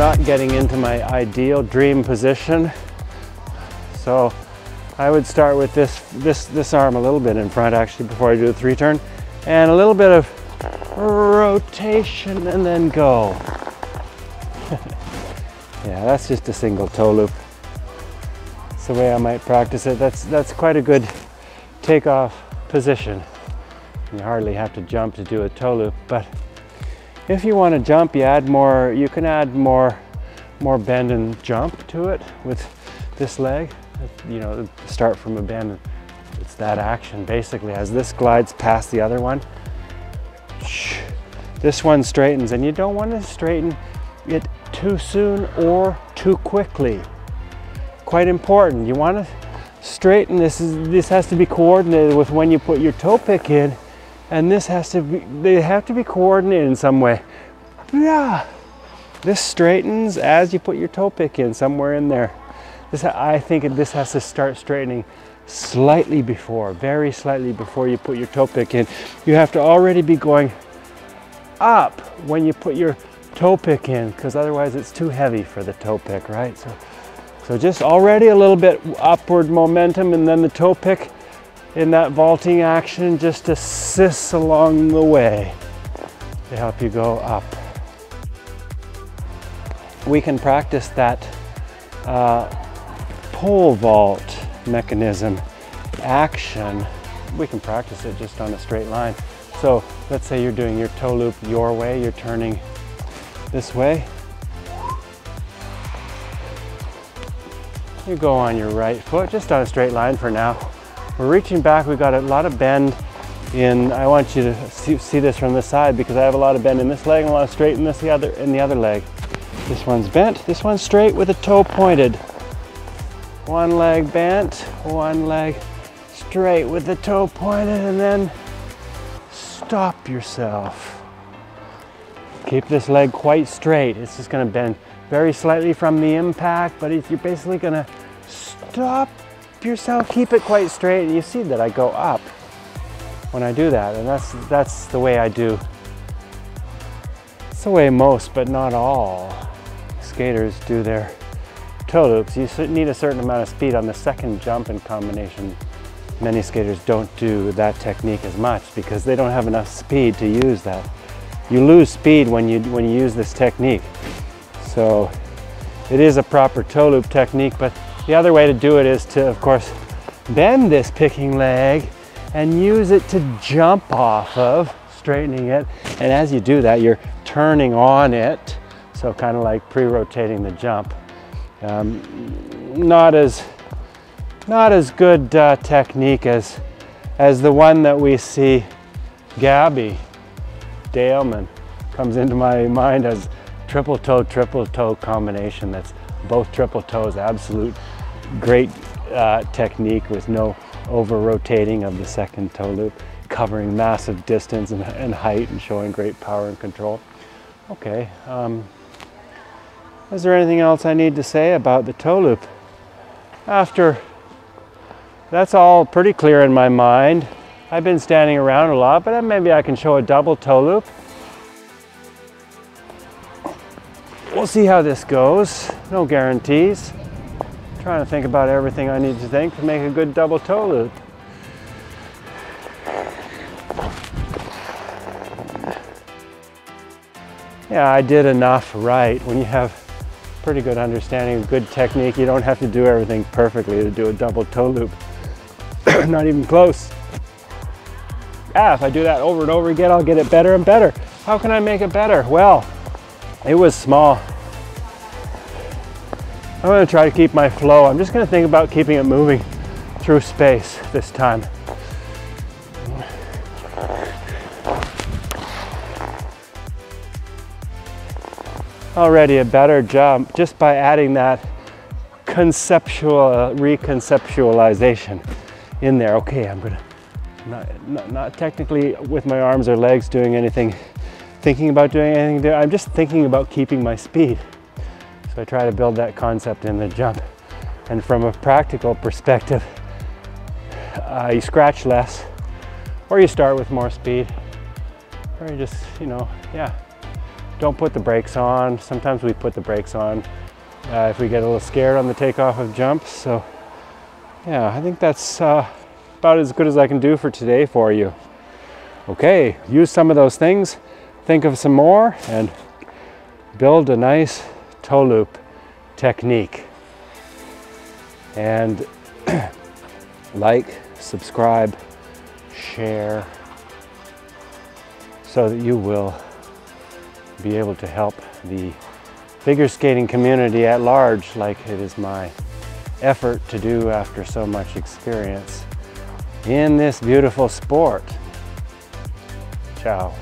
not getting into my ideal dream position. So I would start with this arm a little bit in front actually before I do the 3-turn, and a little bit of rotation and then go. Yeah, that's just a single toe loop. That's the way I might practice it. That's quite a good takeoff position. You hardly have to jump to do a toe loop, but if you want to jump, you can add more bend and jump to it with this leg. You know, start from a bend. It's that action basically as this glides past the other one. This one straightens, and you don't want to straighten it too soon or too quickly. Quite important. You want to straighten this. This has to be coordinated with when you put your toe pick in, and they have to be coordinated in some way. Yeah. This straightens as you put your toe pick in, somewhere in there. I think this has to start straightening slightly before, very slightly before you put your toe pick in. You have to already be going up when you put your toe pick in, because otherwise it's too heavy for the toe pick, right? So just already a little bit upward momentum, and then the toe pick in that vaulting action just assists along the way to help you go up. We can practice that pole vault mechanism action. We can practice it just on a straight line. So let's say you're doing your toe loop your way, you're turning this way. You go on your right foot, just on a straight line for now. We're reaching back, we've got a lot of bend in, I want you to see this from the side because I have a lot of bend in this leg and a lot of straight in the other leg. This one's bent, this one's straight with a toe pointed. One leg bent, one leg straight with the toe pointed, and then stop yourself. Keep this leg quite straight. It's just going to bend very slightly from the impact, but you're basically going to stop yourself, keep it quite straight, and you see that I go up when I do that, and that's the way I do. It's the way most, but not all, skaters do their toe loops. You need a certain amount of speed on the second jump in combination. Many skaters don't do that technique as much because they don't have enough speed to use that. You lose speed when you use this technique. So it is a proper toe loop technique, but the other way to do it is to, of course, bend this picking leg and use it to jump off of, straightening it. And as you do that, you're turning on it. So kind of like pre-rotating the jump. Not as good technique as the one that we see Gabby Daleman comes into my mind as triple toe combination. That's both triple toes, absolute great technique with no over rotating of the second toe loop, covering massive distance and height and showing great power and control. Okay. Is there anything else I need to say about the toe loop? That's all pretty clear in my mind. I've been standing around a lot, but maybe I can show a double toe loop. We'll see how this goes. No guarantees. I'm trying to think about everything I need to think to make a good double toe loop. Yeah, I did enough right. When you have pretty good understanding of good technique, you don't have to do everything perfectly to do a double toe loop. Not even close. If I do that over and over again, I'll get it better and better. How can I make it better? Well, it was small. I'm going to try to keep my flow. I'm just going to think about keeping it moving through space this time. Already a better jump just by adding that reconceptualization in there. Okay, I'm gonna not technically with my arms or legs doing anything, thinking about doing anything there. I'm just thinking about keeping my speed. So I try to build that concept in the jump. And from a practical perspective, you scratch less, or you start with more speed, or you just, don't put the brakes on. Sometimes we put the brakes on if we get a little scared on the takeoff of jumps. So yeah, I think that's about as good as I can do for today for you. Okay, use some of those things, think of some more, and build a nice toe loop technique. And like, subscribe, share, so that you will be able to help the figure skating community at large, like it is my effort to do after so much experience in this beautiful sport. Ciao.